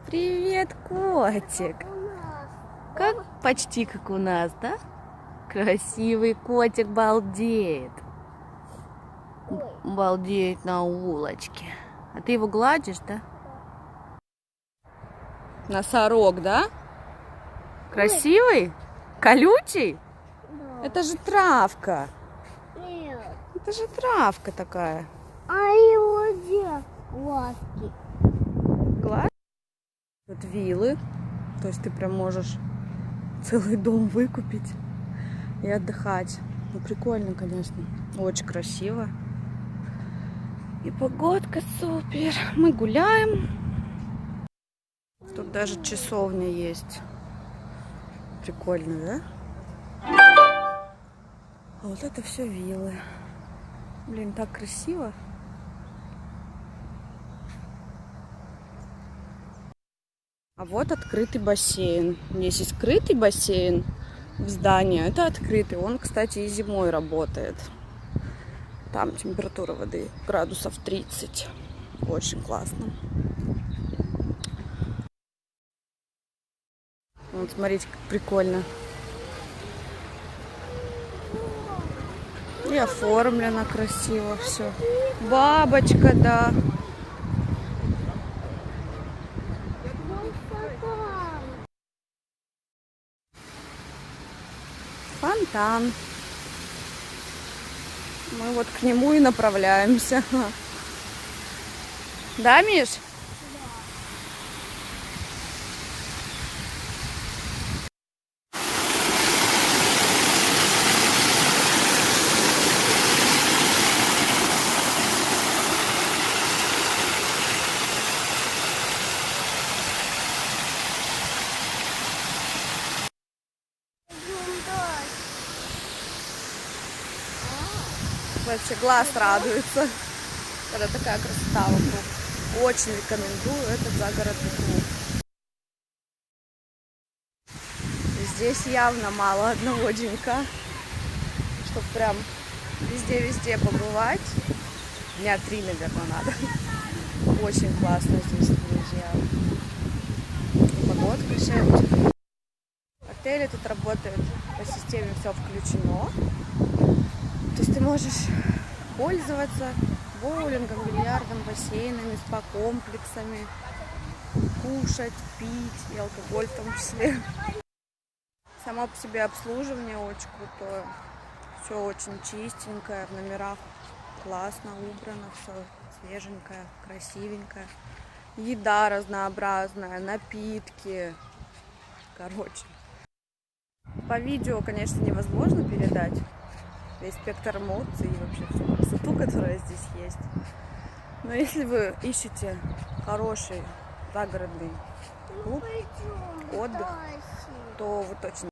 Привет, котик. Как почти как у нас, да? Красивый котик балдеет. Балдеет на улочке. А ты его гладишь, да? Носорог, да? Красивый? Колючий? Да. Это же травка. Нет. Это же травка такая. А его где глазки? Глаз? Тут виллы. То есть ты прям можешь целый дом выкупить и отдыхать. Ну, прикольно, конечно. Очень красиво. И погодка супер. Мы гуляем. Тут даже часовня есть. Прикольно, да? А вот это все виллы. Блин, так красиво. А вот открытый бассейн. Есть скрытый бассейн в здании. Это открытый. Он, кстати, и зимой работает. Там температура воды градусов 30. Очень классно. Вот смотрите, как прикольно. И оформлено красиво все. Бабочка, да. Фонтан. Мы вот к нему и направляемся. Да, Миш? Вообще глаз радуется, когда такая красота вокруг. Очень рекомендую этот загородный клуб. Здесь явно мало одного денька, чтобы прям везде-везде побывать. Дня 3, наверное, надо. Очень классно здесь, друзья. И погодка сегодня. Отели тут работают по системе «Все включено». То есть ты можешь пользоваться боулингом, бильярдом, бассейнами, спа-комплексами, кушать, пить и алкоголь в том числе. Само по себе обслуживание очень крутое. Все очень чистенькое, в номерах классно убрано, все свеженькое, красивенькое. Еда разнообразная, напитки. Короче. По видео, конечно, невозможно передать весь спектр эмоций и вообще всю красоту, которая здесь есть. Но если вы ищете хороший загородный клуб, отдых, то вы точно